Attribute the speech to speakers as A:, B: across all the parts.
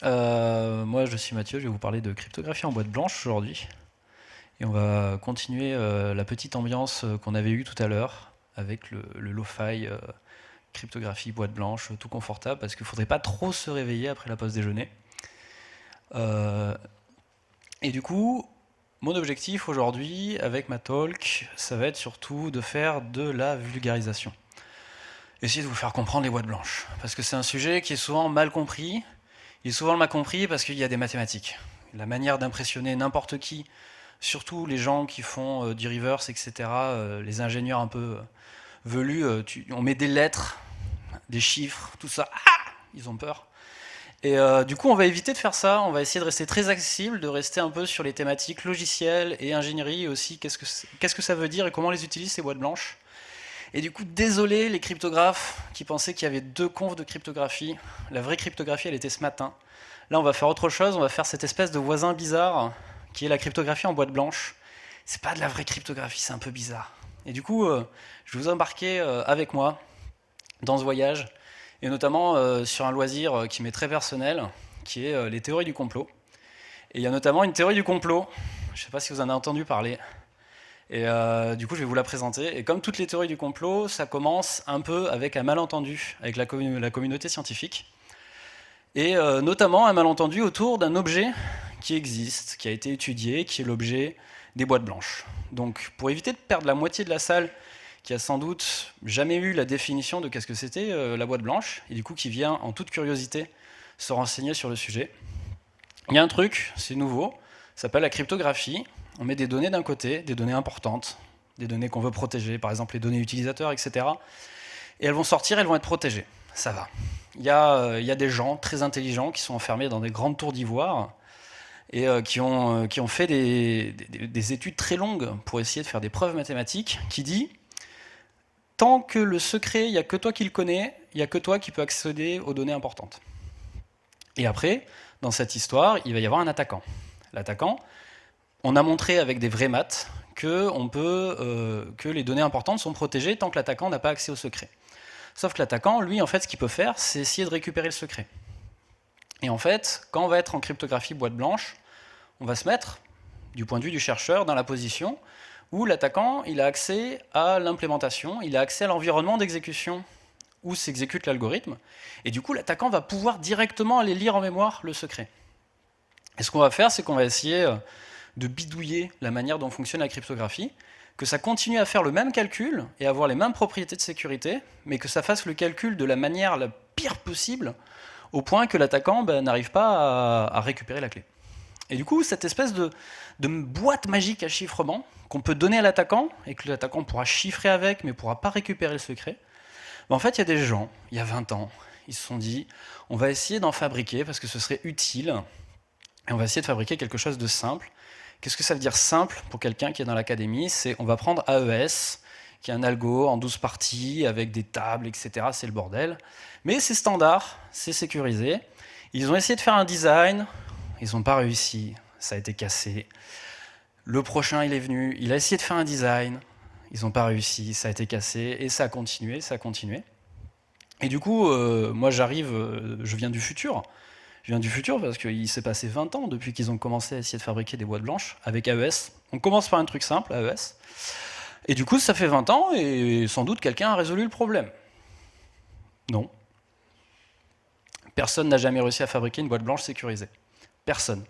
A: Moi, je suis Mathieu, je vais vous parler de cryptographie en boîte blanche aujourd'hui. Et on va continuer la petite ambiance qu'on avait eue tout à l'heure avec le lo-fi, cryptographie, boîte blanche, tout confortable, parce qu'il ne faudrait pas trop se réveiller après la pause déjeuner. Euh, et du coup, mon objectif aujourd'hui avec ma talk, ça va être surtout de faire de la vulgarisation. Essayer de vous faire comprendre les boîtes blanches, parce que c'est un sujet qui est souvent mal compris. Il est souvent mal compris parce qu'il y a des mathématiques. La manière d'impressionner n'importe qui, surtout les gens qui font du reverse, etc., les ingénieurs un peu velus, on met des lettres, des chiffres, tout ça, ils ont peur. Et du coup, on va éviter de faire ça, on va essayer de rester très accessible, de rester un peu sur les thématiques logicielles et ingénierie aussi, qu'est-ce que ça veut dire et comment on les utilise ces boîtes blanches. Et du coup, désolé les cryptographes qui pensaient qu'il y avait deux confs de cryptographie. La vraie cryptographie, elle était ce matin. Là, on va faire autre chose, on va faire cette espèce de voisin bizarre qui est la cryptographie en boîte blanche. C'est pas de la vraie cryptographie, c'est un peu bizarre. Et du coup, je vais vous embarquer avec moi dans ce voyage, et notamment sur un loisir qui m'est très personnel, qui est les théories du complot. Et il y a notamment une théorie du complot, je ne sais pas si vous en avez entendu parler, et du coup, je vais vous la présenter. Et comme toutes les théories du complot, ça commence un peu avec un malentendu avec la communauté scientifique. Et notamment un malentendu autour d'un objet qui existe, qui a été étudié, qui est l'objet des boîtes blanches. Donc pour éviter de perdre la moitié de la salle qui a sans doute jamais eu la définition de qu'est-ce que c'était la boîte blanche, et du coup qui vient en toute curiosité se renseigner sur le sujet, il y a un truc, c'est nouveau, ça s'appelle la cryptographie. On met des données d'un côté, des données importantes, des données qu'on veut protéger, par exemple les données utilisateurs, etc. Et elles vont sortir, elles vont être protégées. Ça va. Il y a des gens très intelligents qui sont enfermés dans des grandes tours d'ivoire et qui ont fait des études très longues pour essayer de faire des preuves mathématiques qui dit tant que le secret, il n'y a que toi qui le connais, il n'y a que toi qui peux accéder aux données importantes. Et après, dans cette histoire, il va y avoir un attaquant. L'attaquant, on a montré avec des vraies maths que les données importantes sont protégées tant que l'attaquant n'a pas accès au secret. Sauf que l'attaquant, lui, en fait, ce qu'il peut faire, c'est essayer de récupérer le secret. Et en fait, quand on va être en cryptographie boîte blanche, on va se mettre, du point de vue du chercheur, dans la position où l'attaquant, il a accès à l'implémentation, il a accès à l'environnement d'exécution où s'exécute l'algorithme, et du coup, l'attaquant va pouvoir directement aller lire en mémoire le secret. Et ce qu'on va faire, c'est qu'on va essayer de bidouiller la manière dont fonctionne la cryptographie, que ça continue à faire le même calcul et avoir les mêmes propriétés de sécurité, mais que ça fasse le calcul de la manière la pire possible, au point que l'attaquant n'arrive pas à récupérer la clé. Et du coup, cette espèce de boîte magique à chiffrement qu'on peut donner à l'attaquant, et que l'attaquant pourra chiffrer avec, mais ne pourra pas récupérer le secret, en fait, il y a des gens, il y a 20 ans, ils se sont dit, on va essayer d'en fabriquer, parce que ce serait utile, et on va essayer de fabriquer quelque chose de simple. Qu'est-ce que ça veut dire simple pour quelqu'un qui est dans l'académie? C'est on va prendre AES, qui est un algo en 12 parties, avec des tables, etc. C'est le bordel. Mais c'est standard, c'est sécurisé. Ils ont essayé de faire un design, ils n'ont pas réussi, ça a été cassé. Le prochain, il est venu, il a essayé de faire un design, ils n'ont pas réussi, ça a été cassé, et ça a continué, ça a continué. Et du coup, moi j'arrive, je viens du futur. Je viens du futur parce qu'il s'est passé 20 ans depuis qu'ils ont commencé à essayer de fabriquer des boîtes blanches avec AES. On commence par un truc simple, AES. Et du coup, ça fait 20 ans et sans doute quelqu'un a résolu le problème. Non. Personne n'a jamais réussi à fabriquer une boîte blanche sécurisée. Personne.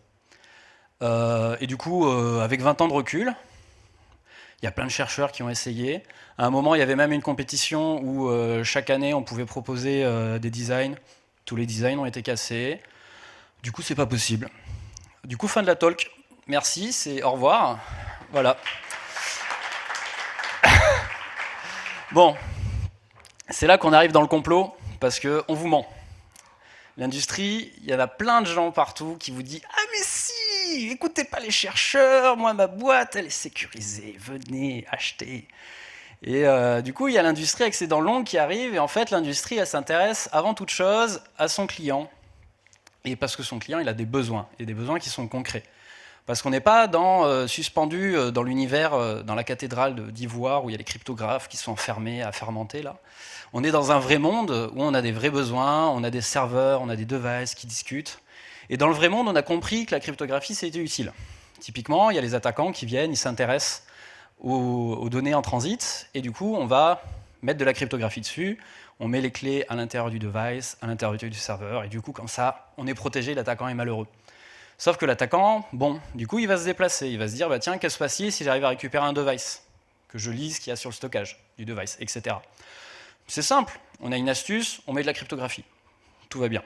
A: Et du coup, avec 20 ans de recul, il y a plein de chercheurs qui ont essayé. À un moment, il y avait même une compétition où chaque année, on pouvait proposer des designs. Tous les designs ont été cassés. Du coup, c'est pas possible. Du coup, fin de la talk. Merci, c'est au revoir. Voilà. Bon, c'est là qu'on arrive dans le complot, parce qu'on vous ment. L'industrie, il y en a plein de gens partout qui vous disent « Ah mais si, écoutez pas les chercheurs, moi ma boîte, elle est sécurisée, venez, achetez ». Et du coup, il y a l'industrie avec ses dents longues qui arrive, et en fait, l'industrie, elle s'intéresse avant toute chose à son client. Et parce que son client, il a des besoins, et des besoins qui sont concrets. Parce qu'on n'est pas suspendu dans l'univers, dans la cathédrale d'ivoire, où il y a les cryptographes qui sont enfermés à fermenter, là. On est dans un vrai monde où on a des vrais besoins, on a des serveurs, on a des devices qui discutent. Et dans le vrai monde, on a compris que la cryptographie, c'était utile. Typiquement, il y a les attaquants qui viennent, ils s'intéressent aux données en transit, et du coup, on va mettre de la cryptographie dessus, on met les clés à l'intérieur du device, à l'intérieur du serveur, et du coup, comme ça, on est protégé, l'attaquant est malheureux. Sauf que l'attaquant, bon, du coup, il va se déplacer, il va se dire, bah, tiens, qu'est-ce qui se passe si j'arrive à récupérer un device, que je lise ce qu'il y a sur le stockage du device, etc. C'est simple, on a une astuce, on met de la cryptographie, tout va bien.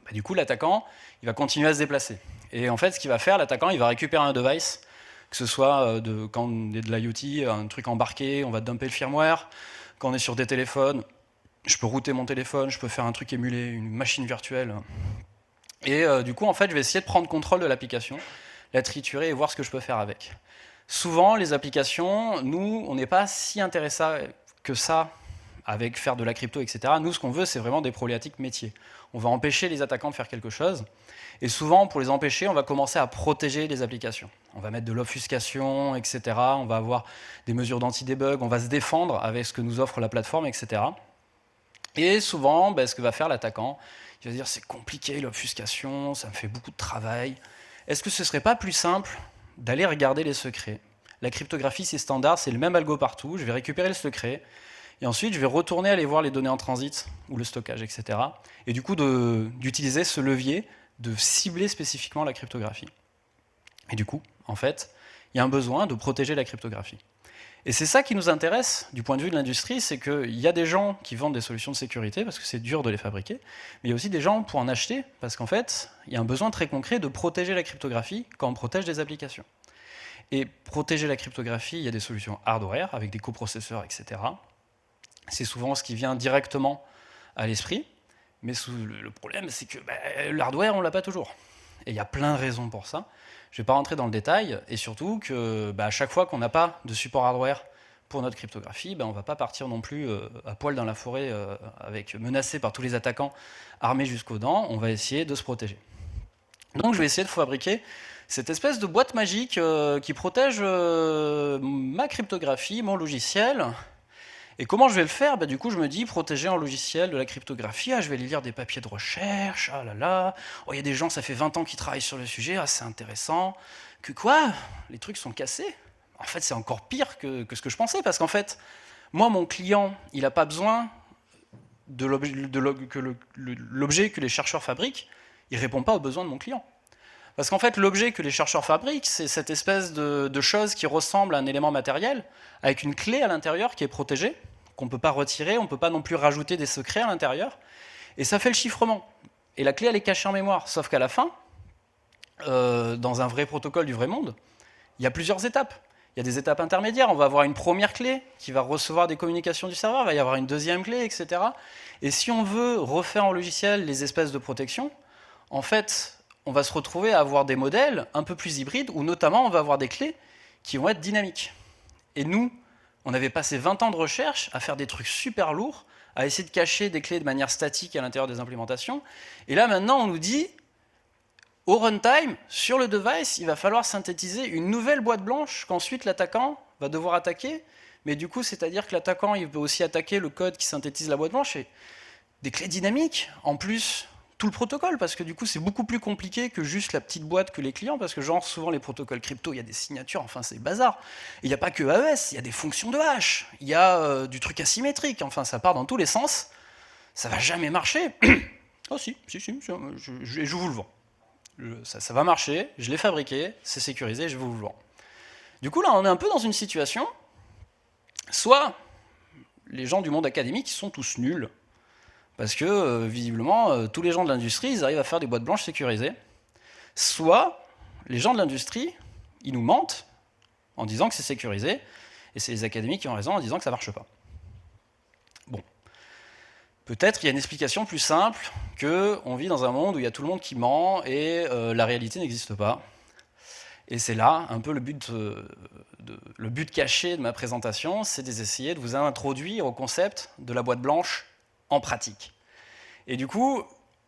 A: Bah, du coup, l'attaquant, il va continuer à se déplacer. Et en fait, ce qu'il va faire, l'attaquant, il va récupérer un device, que ce soit quand on est de l'IoT, un truc embarqué, on va dumper le firmware. Quand on est sur des téléphones, je peux router mon téléphone, je peux faire un truc émulé, une machine virtuelle. Et du coup, en fait, je vais essayer de prendre contrôle de l'application, la triturer et voir ce que je peux faire avec. Souvent, les applications, nous, on n'est pas si intéressés que ça avec faire de la crypto, etc. Nous, ce qu'on veut, c'est vraiment des problématiques métiers. On va empêcher les attaquants de faire quelque chose. Et souvent, pour les empêcher, on va commencer à protéger les applications. On va mettre de l'obfuscation, etc. On va avoir des mesures d'anti-debug. On va se défendre avec ce que nous offre la plateforme, etc. Et souvent, ce que va faire l'attaquant, il va dire c'est compliqué l'obfuscation, ça me fait beaucoup de travail. Est-ce que ce ne serait pas plus simple d'aller regarder les secrets? La cryptographie, c'est standard, c'est le même algo partout. Je vais récupérer le secret. Et ensuite, je vais retourner aller voir les données en transit, ou le stockage, etc. Et du coup, d'utiliser ce levier, de cibler spécifiquement la cryptographie. Et du coup, en fait, il y a un besoin de protéger la cryptographie. Et c'est ça qui nous intéresse du point de vue de l'industrie, c'est qu'il y a des gens qui vendent des solutions de sécurité, parce que c'est dur de les fabriquer, mais il y a aussi des gens pour en acheter, parce qu'en fait, il y a un besoin très concret de protéger la cryptographie quand on protège des applications. Et protéger la cryptographie, il y a des solutions hardware, avec des coprocesseurs, etc. C'est souvent ce qui vient directement à l'esprit, mais le problème, c'est que l'hardware, on ne l'a pas toujours. Et il y a plein de raisons pour ça. Je ne vais pas rentrer dans le détail, et surtout que à chaque fois qu'on n'a pas de support hardware pour notre cryptographie, on ne va pas partir non plus à poil dans la forêt, menacé par tous les attaquants armés jusqu'aux dents. On va essayer de se protéger. Donc je vais essayer de fabriquer cette espèce de boîte magique qui protège ma cryptographie, mon logiciel. Et comment je vais le faire? Du coup, je me dis, protéger un logiciel de la cryptographie, je vais aller lire des papiers de recherche, ah là là, il y a des gens, ça fait 20 ans qu'ils travaillent sur le sujet, c'est intéressant. Que quoi? Les trucs sont cassés? En fait, c'est encore pire que ce que je pensais, parce qu'en fait, moi, mon client, il n'a pas besoin de l'objet que les chercheurs fabriquent, il ne répond pas aux besoins de mon client. Parce qu'en fait, l'objet que les chercheurs fabriquent, c'est cette espèce de chose qui ressemble à un élément matériel, avec une clé à l'intérieur qui est protégée, qu'on ne peut pas retirer, on ne peut pas non plus rajouter des secrets à l'intérieur, et ça fait le chiffrement. Et la clé, elle est cachée en mémoire, sauf qu'à la fin, dans un vrai protocole du vrai monde, il y a plusieurs étapes. Il y a des étapes intermédiaires, on va avoir une première clé qui va recevoir des communications du serveur, il va y avoir une deuxième clé, etc. Et si on veut refaire en logiciel les espèces de protection, en fait, on va se retrouver à avoir des modèles un peu plus hybrides, où notamment on va avoir des clés qui vont être dynamiques. Et nous, on avait passé 20 ans de recherche à faire des trucs super lourds, à essayer de cacher des clés de manière statique à l'intérieur des implémentations. Et là, maintenant, on nous dit, au runtime, sur le device, il va falloir synthétiser une nouvelle boîte blanche qu'ensuite l'attaquant va devoir attaquer. Mais du coup, c'est-à-dire que l'attaquant, il peut aussi attaquer le code qui synthétise la boîte blanche. Et des clés dynamiques, en plus, tout le protocole, parce que du coup, c'est beaucoup plus compliqué que juste la petite boîte que les clients, parce que genre, souvent, les protocoles crypto, il y a des signatures, enfin, c'est bazar. Il n'y a pas que AES, il y a des fonctions de hash, il y a du truc asymétrique, enfin, ça part dans tous les sens. Ça va jamais marcher. Oh si, je vous le vends. Ça va marcher, je l'ai fabriqué, c'est sécurisé, je vous le vends. Du coup, là, on est un peu dans une situation, soit les gens du monde académique sont tous nuls, parce que, visiblement, tous les gens de l'industrie, ils arrivent à faire des boîtes blanches sécurisées. Soit, les gens de l'industrie, ils nous mentent en disant que c'est sécurisé, et c'est les académiques qui ont raison en disant que ça ne marche pas. Bon. Peut-être il y a une explication plus simple, qu'on vit dans un monde où il y a tout le monde qui ment, et la réalité n'existe pas. Et c'est là, un peu le but caché de ma présentation, c'est d'essayer de vous introduire au concept de la boîte blanche en pratique. Et du coup,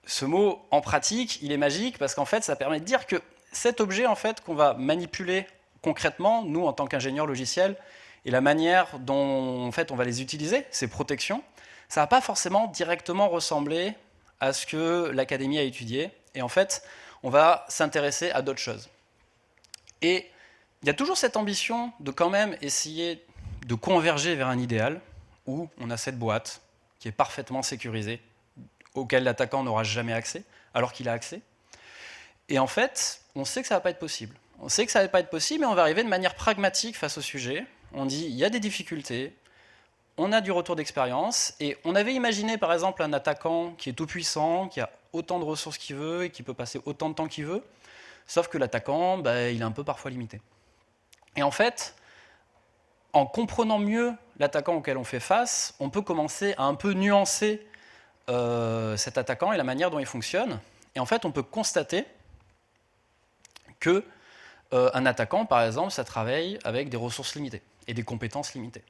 A: ce mot « en pratique », il est magique parce qu'en fait, ça permet de dire que cet objet en fait, qu'on va manipuler concrètement, nous, en tant qu'ingénieurs logiciels, et la manière dont en fait, on va les utiliser, ces protections, ça ne va pas forcément directement ressembler à ce que l'académie a étudié, et en fait, on va s'intéresser à d'autres choses. Et il y a toujours cette ambition de quand même essayer de converger vers un idéal où on a cette boîte qui est parfaitement sécurisée, auquel l'attaquant n'aura jamais accès, alors qu'il a accès. Et en fait, on sait que ça ne va pas être possible. On sait que ça ne va pas être possible, mais on va arriver de manière pragmatique face au sujet. On dit, il y a des difficultés, on a du retour d'expérience, et on avait imaginé par exemple un attaquant qui est tout puissant, qui a autant de ressources qu'il veut, et qui peut passer autant de temps qu'il veut, sauf que l'attaquant, il est un peu parfois limité. Et en fait, en comprenant mieux l'attaquant auquel on fait face, on peut commencer à un peu nuancer cet attaquant et la manière dont il fonctionne. Et en fait, on peut constater que un attaquant, par exemple, ça travaille avec des ressources limitées et des compétences limitées.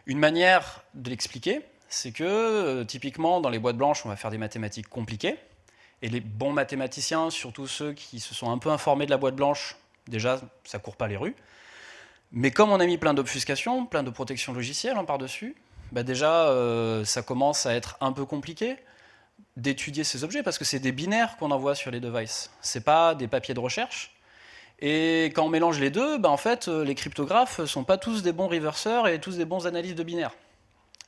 A: Une manière de l'expliquer, c'est que typiquement dans les boîtes blanches, on va faire des mathématiques compliquées. Et les bons mathématiciens, surtout ceux qui se sont un peu informés de la boîte blanche, déjà, ça ne court pas les rues. Mais comme on a mis plein d'obfuscations, plein de protections logicielles par-dessus, déjà, ça commence à être un peu compliqué d'étudier ces objets, parce que c'est des binaires qu'on envoie sur les devices. Ce n'est pas des papiers de recherche. Et quand on mélange les deux, en fait, les cryptographes ne sont pas tous des bons reverseurs et tous des bons analystes de binaires.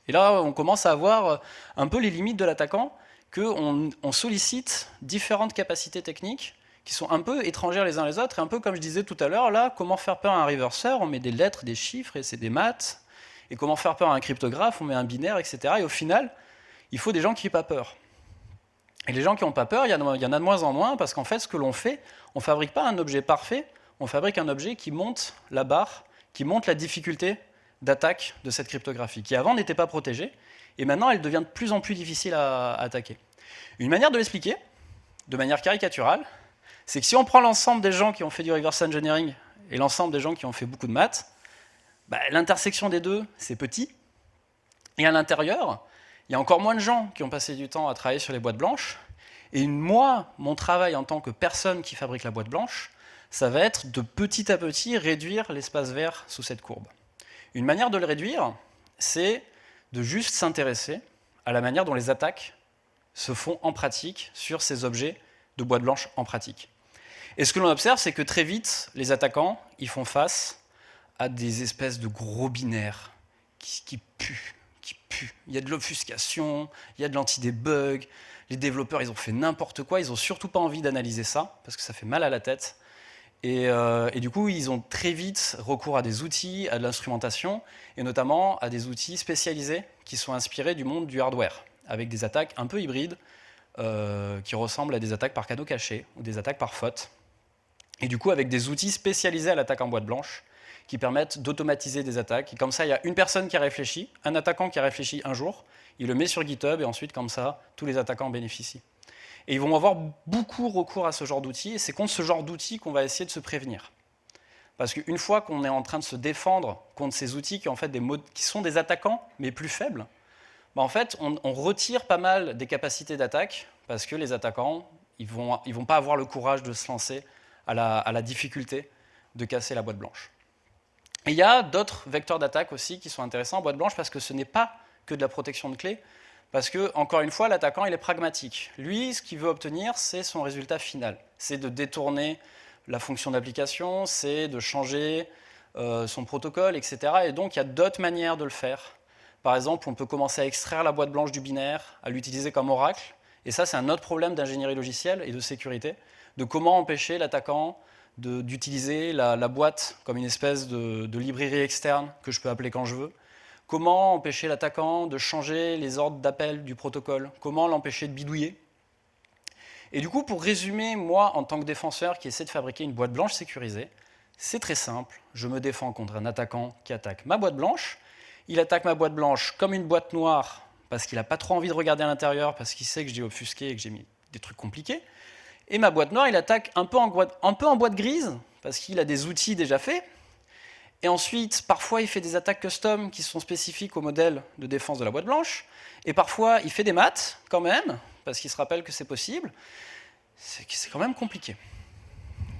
A: Et là, on commence à avoir un peu les limites de l'attaquant, qu'on sollicite différentes capacités techniques qui sont un peu étrangères les uns les autres, et un peu comme je disais tout à l'heure, là, comment faire peur à un reverseur, on met des lettres, des chiffres, et c'est des maths, et comment faire peur à un cryptographe, on met un binaire, etc. Et au final, il faut des gens qui n'aient pas peur. Et les gens qui n'ont pas peur, il y en a de moins en moins, parce qu'en fait, ce que l'on fait, on ne fabrique pas un objet parfait, on fabrique un objet qui monte la barre, qui monte la difficulté d'attaque de cette cryptographie, qui avant n'était pas protégée, et maintenant elle devient de plus en plus difficile à attaquer. Une manière de l'expliquer, de manière caricaturale, c'est que si on prend l'ensemble des gens qui ont fait du reverse engineering et l'ensemble des gens qui ont fait beaucoup de maths, l'intersection des deux, c'est petit, et à l'intérieur, il y a encore moins de gens qui ont passé du temps à travailler sur les boîtes blanches, et moi, mon travail en tant que personne qui fabrique la boîte blanche, ça va être de petit à petit réduire l'espace vert sous cette courbe. Une manière de le réduire, c'est de juste s'intéresser à la manière dont les attaques se font en pratique sur ces objets de boîte blanche en pratique. Et ce que l'on observe, c'est que très vite, les attaquants, ils font face à des espèces de gros binaires qui puent. Il y a de l'obfuscation, il y a de l'anti-debug, les développeurs, ils ont fait n'importe quoi, ils n'ont surtout pas envie d'analyser ça, parce que ça fait mal à la tête. Et du coup, ils ont très vite recours à des outils, à de l'instrumentation, et notamment à des outils spécialisés qui sont inspirés du monde du hardware, avec des attaques un peu hybrides, qui ressemblent à des attaques par canaux cachés, ou des attaques par faute. Et du coup, avec des outils spécialisés à l'attaque en boîte blanche, qui permettent d'automatiser des attaques. Et comme ça, il y a une personne qui a réfléchi, un attaquant qui a réfléchi un jour, il le met sur GitHub, et ensuite, comme ça, tous les attaquants en bénéficient. Et ils vont avoir beaucoup recours à ce genre d'outils, et c'est contre ce genre d'outils qu'on va essayer de se prévenir. Parce qu'une fois qu'on est en train de se défendre contre ces outils qui, en fait, qui sont des attaquants, mais plus faibles, en fait, on retire pas mal des capacités d'attaque, parce que les attaquants, ils vont pas avoir le courage de se lancer à la difficulté de casser la boîte blanche. Et il y a d'autres vecteurs d'attaque aussi qui sont intéressants en boîte blanche, parce que ce n'est pas que de la protection de clés, parce que, encore une fois, l'attaquant, il est pragmatique. Lui, ce qu'il veut obtenir, c'est son résultat final. C'est de détourner la fonction d'application, c'est de changer son protocole, etc. Et donc, il y a d'autres manières de le faire. Par exemple, on peut commencer à extraire la boîte blanche du binaire, à l'utiliser comme oracle. Et ça, c'est un autre problème d'ingénierie logicielle et de sécurité, de comment empêcher l'attaquant d'utiliser la boîte comme une espèce de librairie externe que je peux appeler quand je veux. Comment empêcher l'attaquant de changer les ordres d'appel du protocole? Comment l'empêcher de bidouiller? Et du coup, pour résumer, moi, en tant que défenseur qui essaie de fabriquer une boîte blanche sécurisée, c'est très simple. Je me défends contre un attaquant qui attaque ma boîte blanche. Il attaque ma boîte blanche comme une boîte noire parce qu'il n'a pas trop envie de regarder à l'intérieur, parce qu'il sait que j'ai obfusqué et que j'ai mis des trucs compliqués. Et ma boîte noire, il attaque un peu en boîte grise, parce qu'il a des outils déjà faits. Et ensuite, parfois, il fait des attaques custom qui sont spécifiques au modèle de défense de la boîte blanche. Et parfois, il fait des maths, quand même, parce qu'il se rappelle que c'est possible. C'est quand même compliqué.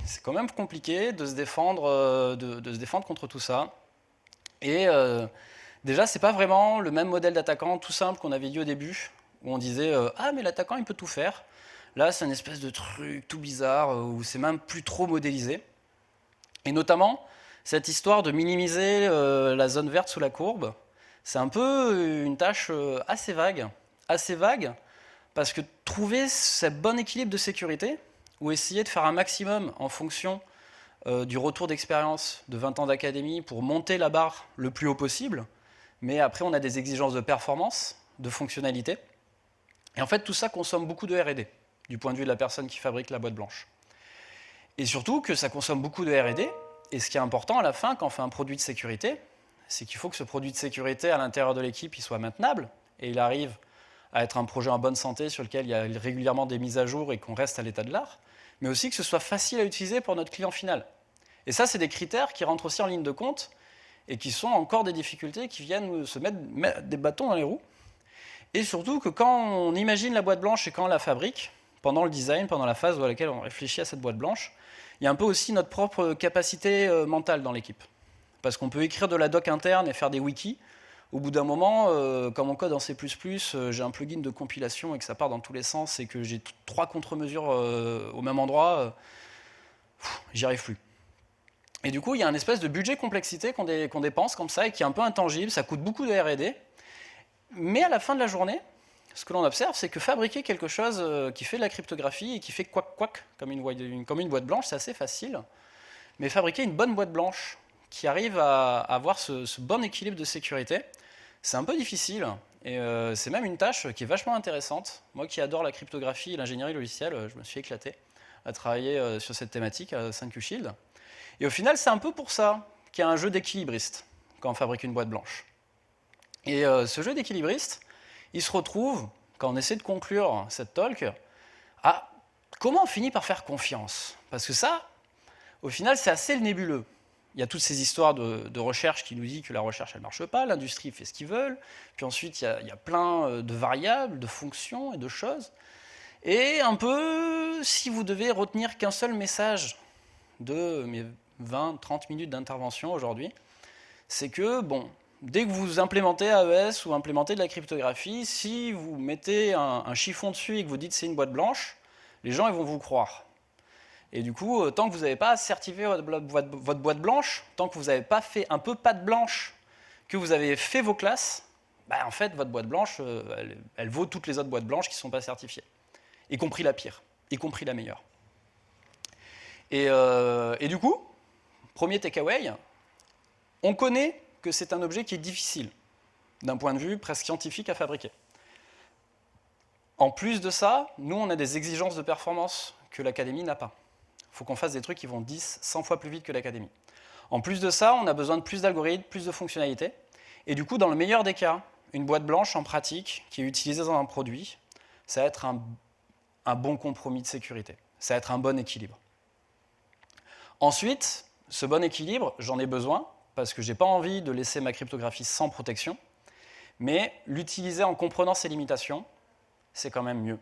A: C'est quand même compliqué de se défendre, contre tout ça. Et déjà, ce n'est pas vraiment le même modèle d'attaquant tout simple qu'on avait dit au début, où on disait « Ah, mais l'attaquant, il peut tout faire ». Là, c'est une espèce de truc tout bizarre où c'est même plus trop modélisé. Et notamment, cette histoire de minimiser la zone verte sous la courbe, c'est un peu une tâche assez vague. Assez vague parce que trouver ce bon équilibre de sécurité, ou essayer de faire un maximum en fonction du retour d'expérience de 20 ans d'académie pour monter la barre le plus haut possible, mais après on a des exigences de performance, de fonctionnalité, et en fait tout ça consomme beaucoup de R&D, du point de vue de la personne qui fabrique la boîte blanche. Et surtout que ça consomme beaucoup de R&D, et ce qui est important à la fin quand on fait un produit de sécurité, c'est qu'il faut que ce produit de sécurité à l'intérieur de l'équipe il soit maintenable, et il arrive à être un projet en bonne santé sur lequel il y a régulièrement des mises à jour et qu'on reste à l'état de l'art, mais aussi que ce soit facile à utiliser pour notre client final. Et ça, c'est des critères qui rentrent aussi en ligne de compte et qui sont encore des difficultés qui viennent se mettre des bâtons dans les roues. Et surtout que quand on imagine la boîte blanche et quand on la fabrique, pendant le design, pendant la phase dans laquelle on réfléchit à cette boîte blanche, il y a un peu aussi notre propre capacité mentale dans l'équipe. Parce qu'on peut écrire de la doc interne et faire des wikis. Au bout d'un moment, quand mon code en C++, j'ai un plugin de compilation et que ça part dans tous les sens et que j'ai 3 contre-mesures au même endroit, j'y arrive plus. Et du coup, il y a un espèce de budget complexité qu'on dépense comme ça et qui est un peu intangible, ça coûte beaucoup de R&D. Mais à la fin de la journée, ce que l'on observe, c'est que fabriquer quelque chose qui fait de la cryptographie et qui fait quack comme une boîte blanche, c'est assez facile. Mais fabriquer une bonne boîte blanche qui arrive à avoir ce bon équilibre de sécurité, c'est un peu difficile. Et c'est même une tâche qui est vachement intéressante. Moi qui adore la cryptographie et l'ingénierie logicielle, je me suis éclaté à travailler sur cette thématique à 5Q Shield. Et au final, c'est un peu pour ça qu'il y a un jeu d'équilibriste quand on fabrique une boîte blanche. Et ce jeu d'équilibriste, il se retrouve, quand on essaie de conclure cette talk, à comment on finit par faire confiance. Parce que ça, au final, c'est assez nébuleux. Il y a toutes ces histoires de recherche qui nous disent que la recherche, elle ne marche pas, l'industrie fait ce qu'ils veulent, puis ensuite, il y a plein de variables, de fonctions et de choses. Et un peu, si vous devez retenir qu'un seul message de mes 20-30 minutes d'intervention aujourd'hui, c'est que, bon, dès que vous implémentez AES ou implémentez de la cryptographie, si vous mettez un chiffon dessus et que vous dites c'est une boîte blanche, les gens ils vont vous croire. Et du coup, tant que vous n'avez pas certifié votre boîte blanche, tant que vous n'avez pas fait un peu patte blanche, que vous avez fait vos classes, bah en fait, votre boîte blanche, elle vaut toutes les autres boîtes blanches qui ne sont pas certifiées, y compris la pire, y compris la meilleure. Et du coup, premier takeaway, on connaît que c'est un objet qui est difficile, d'un point de vue presque scientifique à fabriquer. En plus de ça, nous, on a des exigences de performance que l'académie n'a pas. Il faut qu'on fasse des trucs qui vont 10, 100 fois plus vite que l'académie. En plus de ça, on a besoin de plus d'algorithmes, plus de fonctionnalités. Et du coup, dans le meilleur des cas, une boîte blanche en pratique qui est utilisée dans un produit, ça va être un bon compromis de sécurité. Ça va être un bon équilibre. Ensuite, ce bon équilibre, j'en ai besoin parce que je n'ai pas envie de laisser ma cryptographie sans protection, mais l'utiliser en comprenant ses limitations, c'est quand même mieux.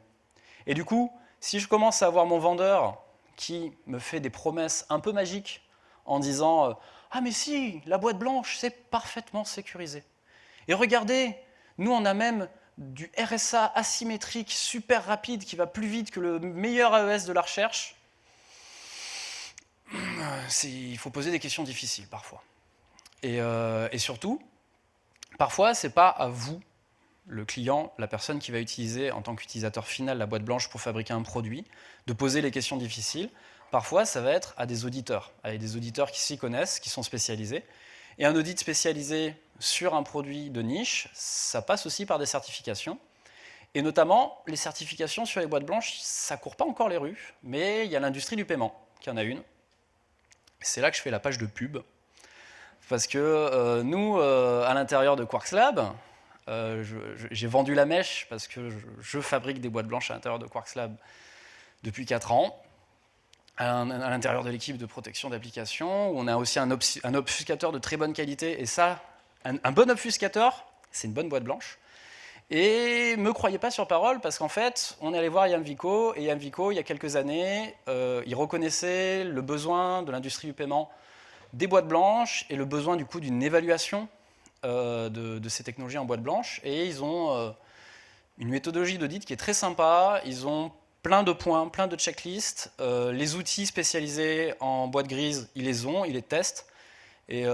A: Et du coup, si je commence à avoir mon vendeur qui me fait des promesses un peu magiques en disant « Ah mais si, la boîte blanche, c'est parfaitement sécurisé. Et regardez, nous on a même du RSA asymétrique super rapide qui va plus vite que le meilleur AES de la recherche. » Il faut poser des questions difficiles parfois. Et surtout, parfois, ce n'est pas à vous, le client, la personne qui va utiliser en tant qu'utilisateur final la boîte blanche pour fabriquer un produit, de poser les questions difficiles. Parfois, ça va être à des auditeurs qui s'y connaissent, qui sont spécialisés. Et un audit spécialisé sur un produit de niche, ça passe aussi par des certifications. Et notamment, les certifications sur les boîtes blanches, ça ne court pas encore les rues, mais il y a l'industrie du paiement qui en a une. C'est là que je fais la page de pub. Parce que nous, à l'intérieur de Quarks Lab, j'ai vendu la mèche parce que je fabrique des boîtes blanches à l'intérieur de Quarks Lab depuis 4 ans, à l'intérieur de l'équipe de protection d'applications, où on a aussi un obfuscateur de très bonne qualité. Et ça, un bon obfuscateur, c'est une bonne boîte blanche. Et ne me croyez pas sur parole, parce qu'en fait, on est allé voir Yann Vico, et Yann Vico, il y a quelques années, il reconnaissait le besoin de l'industrie du paiement des boîtes blanches et le besoin du coup d'une évaluation de ces technologies en boîte blanche. Et ils ont une méthodologie d'audit qui est très sympa. Ils ont plein de points, plein de checklists. Les outils spécialisés en boîte grise, ils les ont, ils les testent. Et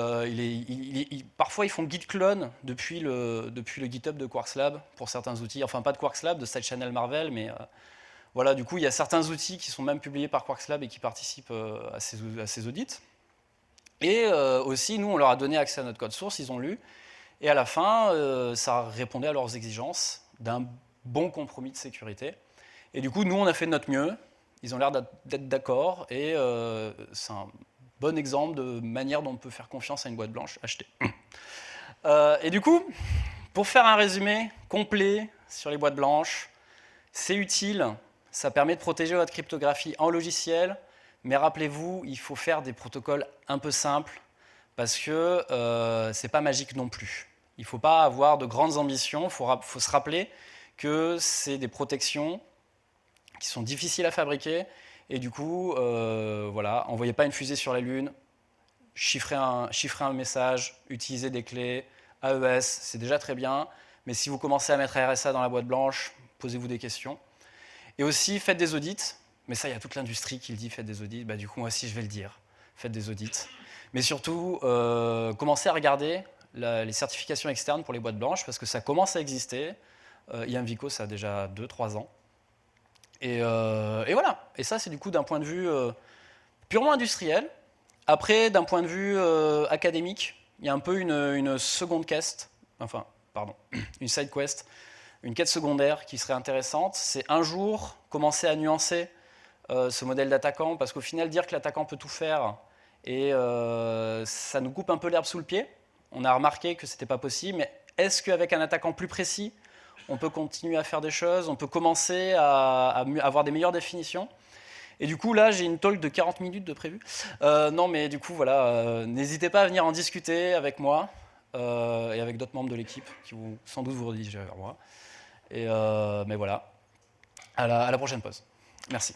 A: parfois, ils font git clone depuis le GitHub de Quarks Lab pour certains outils. Enfin, pas de Quarks Lab, de SideChannel Marvel, mais voilà, du coup, il y a certains outils qui sont même publiés par Quarks Lab et qui participent à ces audits. Et aussi, nous, on leur a donné accès à notre code source, ils ont lu. Et à la fin, ça répondait à leurs exigences d'un bon compromis de sécurité. Et du coup, nous, on a fait de notre mieux. Ils ont l'air d'être d'accord. Et c'est un bon exemple de manière dont on peut faire confiance à une boîte blanche achetée. Et du coup, pour faire un résumé complet sur les boîtes blanches, c'est utile. Ça permet de protéger votre cryptographie en logiciel. Mais rappelez-vous, il faut faire des protocoles un peu simples parce que ce n'est pas magique non plus. Il ne faut pas avoir de grandes ambitions. Il faut se rappeler que c'est des protections qui sont difficiles à fabriquer. Et du coup, voilà, envoyez pas une fusée sur la Lune, chiffrez un message, utilisez des clés, AES, c'est déjà très bien. Mais si vous commencez à mettre RSA dans la boîte blanche, posez-vous des questions. Et aussi, faites des audits. Mais ça, il y a toute l'industrie qui le dit, faites des audits. Bah, du coup, moi aussi, je vais le dire. Faites des audits. Mais surtout, commencez à regarder les certifications externes pour les boîtes blanches, parce que ça commence à exister. IAMVICO, ça a déjà 2-3 ans. Et voilà. Et ça, c'est du coup d'un point de vue purement industriel. Après, d'un point de vue académique, il y a un peu une seconde quest, enfin, pardon, une side quest, une quête secondaire qui serait intéressante. C'est un jour commencer à nuancer ce modèle d'attaquant, parce qu'au final, dire que l'attaquant peut tout faire, et ça nous coupe un peu l'herbe sous le pied. On a remarqué que ce n'était pas possible, mais est-ce qu'avec un attaquant plus précis, on peut continuer à faire des choses, on peut commencer à avoir des meilleures définitions? Et du coup, là, j'ai une talk de 40 minutes de prévu. Non, mais du coup, voilà, n'hésitez pas à venir en discuter avec moi et avec d'autres membres de l'équipe qui vont sans doute vous rediriger vers moi. Mais voilà, à la prochaine pause. Merci.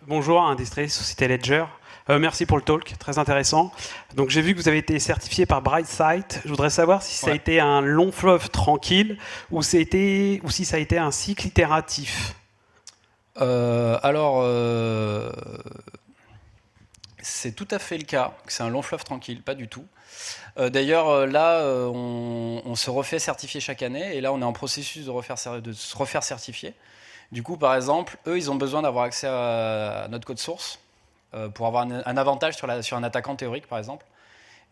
B: Bonjour, Industrie, Société Ledger. Merci pour le talk, très intéressant. Donc j'ai vu que vous avez été certifié par Brightsight. Je voudrais savoir si ça a été un long fleuve tranquille ou si ça a été un cycle itératif.
A: C'est tout à fait le cas, que c'est un long fleuve tranquille, pas du tout. D'ailleurs, là, on se refait certifier chaque année, et là, on est en processus de se refaire certifier. Du coup, par exemple, eux, ils ont besoin d'avoir accès à notre code source pour avoir un avantage sur un attaquant théorique, par exemple.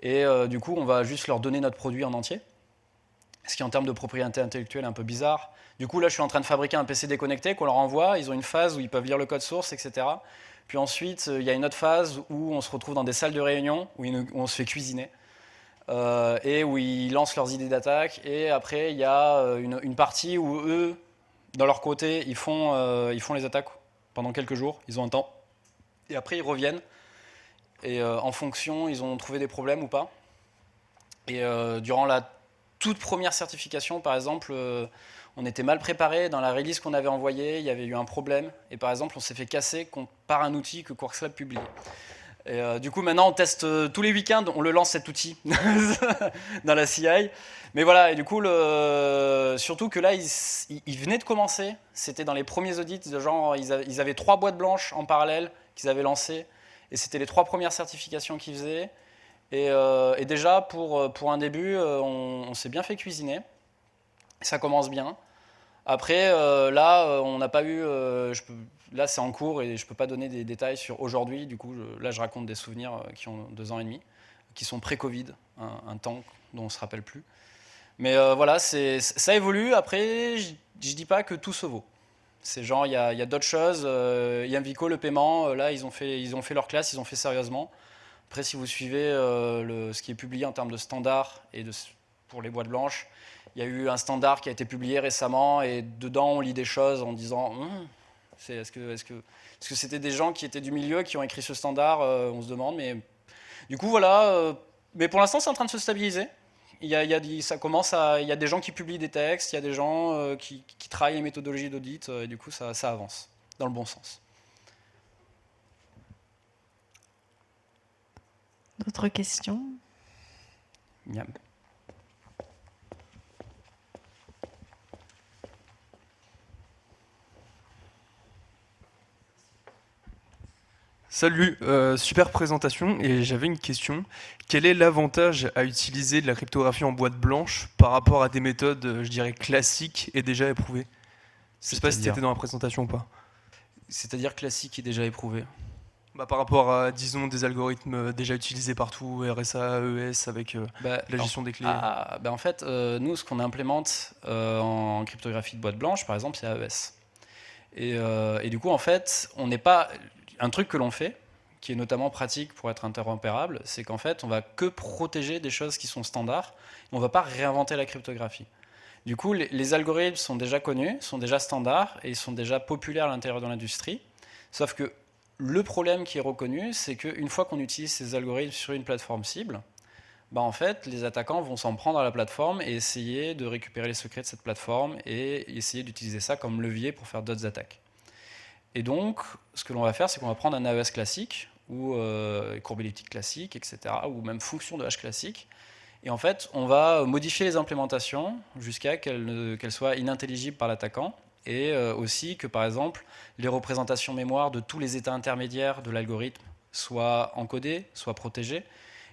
A: Et du coup, on va juste leur donner notre produit en entier, ce qui, en termes de propriété intellectuelle, est un peu bizarre. Du coup, là, je suis en train de fabriquer un PC déconnecté qu'on leur envoie. Ils ont une phase où ils peuvent lire le code source, etc. Puis ensuite, il y a une autre phase où on se retrouve dans des salles de réunion, où on se fait cuisiner, et où ils lancent leurs idées d'attaque. Et après, il y a une partie où eux, dans leur côté, ils font les attaques pendant quelques jours, ils ont un temps. Et après, ils reviennent. Et en fonction, ils ont trouvé des problèmes ou pas. Et durant la toute première certification, par exemple, on était mal préparé. Dans la release qu'on avait envoyée, il y avait eu un problème. Et par exemple, on s'est fait casser par un outil que Quarks Lab publie. Et du coup, maintenant, on teste tous les week-ends, on le lance cet outil dans la CI. Mais voilà, et du coup, surtout que là, ils venaient de commencer. C'était dans les premiers audits, de genre, ils avaient 3 boîtes blanches en parallèle qu'ils avaient lancées. Et c'était les 3 premières certifications qu'ils faisaient. Et déjà, pour un début, on s'est bien fait cuisiner. Ça commence bien. Après, là, on n'a pas eu... là, c'est en cours et je ne peux pas donner des détails sur aujourd'hui. Du coup, là, je raconte des souvenirs qui ont 2 ans et demi, qui sont pré-Covid, un temps dont on ne se rappelle plus. Mais voilà, ça évolue. Après, je ne dis pas que tout se vaut. C'est genre, il y a d'autres choses. IAMVICO, le paiement, là, ils ont fait leur classe, ils ont fait sérieusement. Après, si vous suivez ce qui est publié en termes de standards et pour les boîtes blanches, il y a eu un standard qui a été publié récemment et dedans, on lit des choses en disant est-ce que c'était des gens qui étaient du milieu qui ont écrit ce standard on se demande. Mais du coup, voilà. Mais pour l'instant, c'est en train de se stabiliser. Il y a des gens qui publient des textes, il y a des gens qui travaillent les méthodologies d'audit, et du coup, ça avance dans le bon sens.
C: D'autres questions?
A: Miam.
C: Salut, super présentation et j'avais une question. Quel est l'avantage à utiliser de la cryptographie en boîte blanche par rapport à des méthodes, je dirais, classiques et déjà éprouvées? Je sais pas si c'était dans la présentation ou pas.
A: C'est-à-dire classique et déjà éprouvé.
C: Bah, par rapport à, disons, des algorithmes déjà utilisés partout, RSA, ES, avec la gestion des clés.
A: En fait, nous, ce qu'on implémente en cryptographie de boîte blanche, par exemple, c'est AES. Et du coup, en fait, on n'est pas... Un truc que l'on fait, qui est notamment pratique pour être interopérable, c'est qu'en fait, on va que protéger des choses qui sont standards, et on ne va pas réinventer la cryptographie. Du coup, les algorithmes sont déjà connus, sont déjà standards, et ils sont déjà populaires à l'intérieur de l'industrie. Sauf que le problème qui est reconnu, c'est qu'une fois qu'on utilise ces algorithmes sur une plateforme cible, en fait, les attaquants vont s'en prendre à la plateforme et essayer de récupérer les secrets de cette plateforme et essayer d'utiliser ça comme levier pour faire d'autres attaques. Et donc, ce que l'on va faire, c'est qu'on va prendre un AES classique, ou courbe elliptique classique, etc., ou même fonction de H classique, et en fait, on va modifier les implémentations jusqu'à qu'elles soient inintelligibles par l'attaquant, et aussi que, par exemple, les représentations mémoire de tous les états intermédiaires de l'algorithme soient encodées, soient protégées,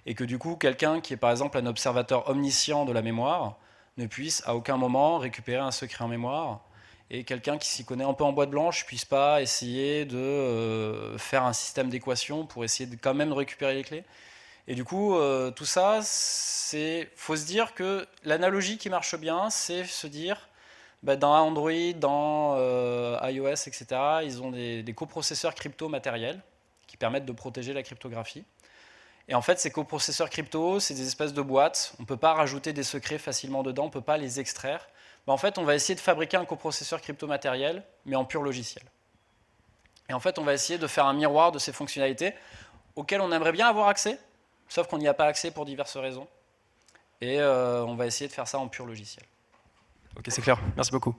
A: et que du coup, quelqu'un qui est, par exemple, un observateur omniscient de la mémoire ne puisse à aucun moment récupérer un secret en mémoire, et quelqu'un qui s'y connaît un peu en boîte blanche ne puisse pas essayer de faire un système d'équations pour essayer de quand même récupérer les clés. Et du coup, tout ça, faut se dire que l'analogie qui marche bien, c'est se dire, dans Android, dans iOS, etc., ils ont des coprocesseurs crypto matériels qui permettent de protéger la cryptographie. Et en fait, ces coprocesseurs crypto, c'est des espèces de boîtes. On ne peut pas rajouter des secrets facilement dedans, on ne peut pas les extraire. En fait, on va essayer de fabriquer un coprocesseur crypto-matériel, mais en pur logiciel. Et en fait, on va essayer de faire un miroir de ces fonctionnalités auxquelles on aimerait bien avoir accès, sauf qu'on n'y a pas accès pour diverses raisons. Et on va essayer de faire ça en pur logiciel.
C: Ok, c'est clair. Merci beaucoup.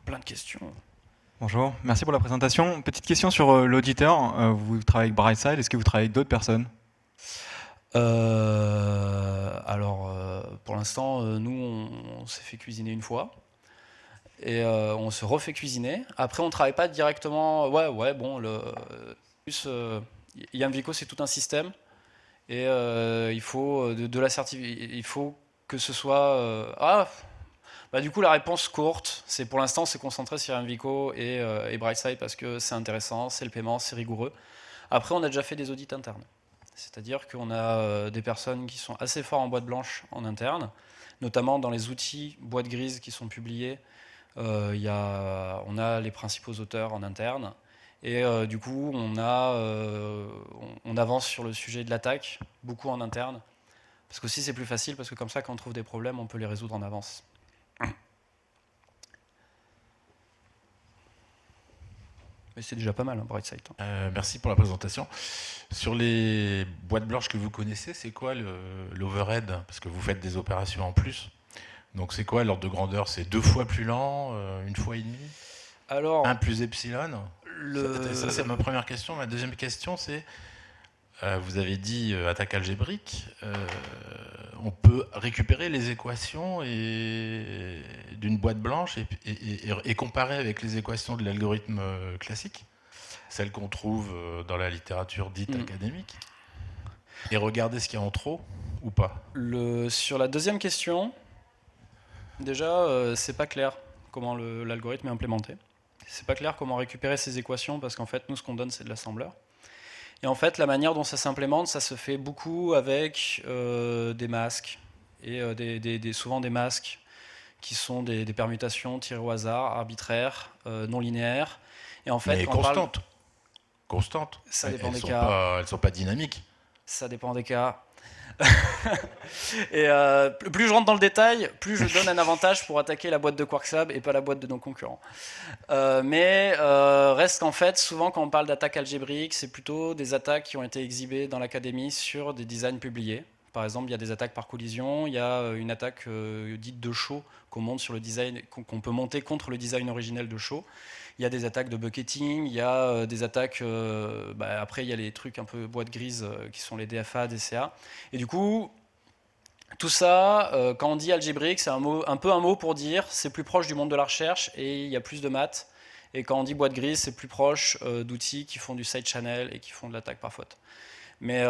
A: Plein de questions.
D: Bonjour, merci pour la présentation. Petite question sur l'auditeur. Vous travaillez avec Brightside, est-ce que vous travaillez avec d'autres personnes?
A: Pour l'instant, nous, on s'est fait cuisiner une fois. Et on se refait cuisiner. Après, on ne travaille pas directement... YAMVico, c'est tout un système. Et il faut il faut que ce soit... du coup, la réponse courte, c'est pour l'instant, c'est concentré sur YAMVico et Brightside parce que c'est intéressant, c'est le paiement, c'est rigoureux. Après, on a déjà fait des audits internes. C'est-à-dire qu'on a des personnes qui sont assez fortes en boîte blanche en interne, notamment dans les outils boîte grise qui sont publiés. On a les principaux auteurs en interne. Et du coup, on avance sur le sujet de l'attaque, beaucoup en interne. Parce qu'aussi, c'est plus facile, parce que comme ça, quand on trouve des problèmes, on peut les résoudre en avance. Mais c'est déjà pas mal, hein, Brightside.
E: Merci pour la présentation. Sur les boîtes blanches que vous connaissez, c'est quoi l'overhead? Parce que vous faites des opérations en plus. Donc c'est quoi l'ordre de grandeur? C'est 2 fois plus lent, 1 fois et demie?
A: Alors,
E: 1 plus epsilon? Ça, c'est ma première question. Ma deuxième question, c'est, vous avez dit attaque algébrique. On peut récupérer les équations d'une boîte blanche et comparer avec les équations de l'algorithme classique, celles qu'on trouve dans la littérature dite académique, et regarder ce qu'il y a en trop ou pas?
A: Sur la deuxième question, déjà, c'est pas clair comment l'algorithme est implémenté. C'est pas clair comment récupérer ces équations parce qu'en fait, nous, ce qu'on donne, c'est de l'assembleur. Et en fait, la manière dont ça s'implémente, ça se fait beaucoup avec des masques. Et souvent des masques qui sont des permutations tirées au hasard, arbitraires, non linéaires. Et en fait,
E: mais constantes. Constantes.
A: Ça dépend des cas.
E: Elles ne sont pas dynamiques.
A: Ça dépend des cas. Et plus je rentre dans le détail, plus je donne un avantage pour attaquer la boîte de QuarkSlab et pas la boîte de nos concurrents. Reste qu'en fait, souvent quand on parle d'attaque algébrique, c'est plutôt des attaques qui ont été exhibées dans l'académie sur des designs publiés. Par exemple, il y a des attaques par collision, il y a une attaque dite de show qu'on monte sur le design, qu'on peut monter contre le design originel de show. Il y a des attaques de bucketing, il y a des attaques... après, il y a les trucs un peu boîte grise qui sont les DFA, DCA. Et du coup, tout ça, quand on dit algébrique, c'est un peu un mot pour dire c'est plus proche du monde de la recherche et il y a plus de maths. Et quand on dit boîte grise, c'est plus proche d'outils qui font du side channel et qui font de l'attaque par faute. Mais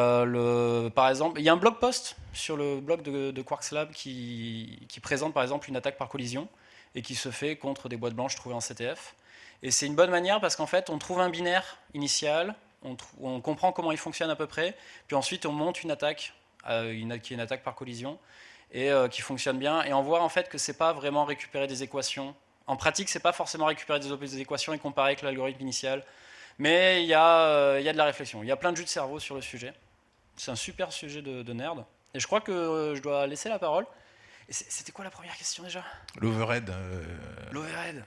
A: par exemple, il y a un blog post sur le blog de Quarks Lab qui présente par exemple une attaque par collision et qui se fait contre des boîtes blanches trouvées en CTF. Et c'est une bonne manière parce qu'en fait, on trouve un binaire initial, on comprend comment il fonctionne à peu près, puis ensuite on monte une attaque, qui est une attaque par collision, et qui fonctionne bien. Et on voit en fait que c'est pas vraiment récupérer des équations. En pratique, c'est pas forcément récupérer des équations et comparer avec l'algorithme initial. Mais il y a de la réflexion. Il y a plein de jus de cerveau sur le sujet. C'est un super sujet de nerd. Et je crois que je dois laisser la parole. Et c'était quoi la première question déjà ?
E: L'overhead.
A: L'overhead.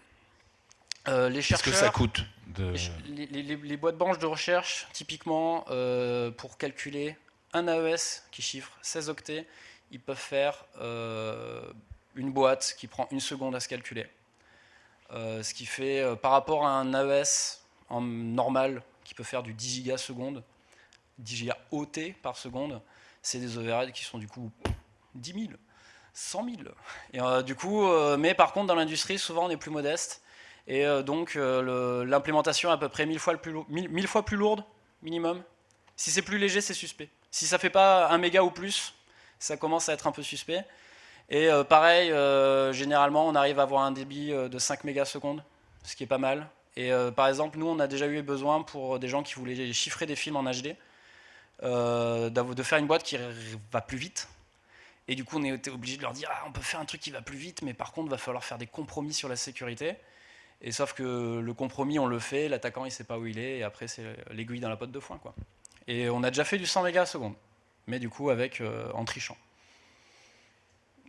A: Les
E: Qu'est-ce
A: chercheurs,
E: que ça coûte
A: les boîtes blanches de recherche, typiquement, pour calculer un AES qui chiffre 16 octets, ils peuvent faire une boîte qui prend 1 seconde à se calculer. Ce qui fait, par rapport à un AES en normal, qui peut faire du 10 gigasecondes, 10 gigaOT par seconde, c'est des overheads qui sont du coup 10 000, 100 000. Et, du coup, mais par contre, dans l'industrie, souvent, on est plus modeste. Et donc, l'implémentation est à peu près 1000 fois plus lourde, minimum. Si c'est plus léger, c'est suspect. Si ça ne fait pas 1 méga ou plus, ça commence à être un peu suspect. Et pareil, généralement, on arrive à avoir un débit de 5 mégasecondes, ce qui est pas mal. Et par exemple, nous, on a déjà eu besoin pour des gens qui voulaient chiffrer des films en HD, de faire une boîte qui va plus vite. Et du coup, on était obligé de leur dire on peut faire un truc qui va plus vite, mais par contre, il va falloir faire des compromis sur la sécurité. Et sauf que le compromis, on le fait, l'attaquant, il ne sait pas où il est, et après, c'est l'aiguille dans la botte de foin, quoi. Et on a déjà fait du 100 mégasecondes, mais du coup, en trichant.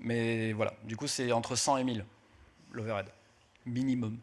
A: Mais voilà, du coup, c'est entre 100 et 1000, l'overhead. Minimum.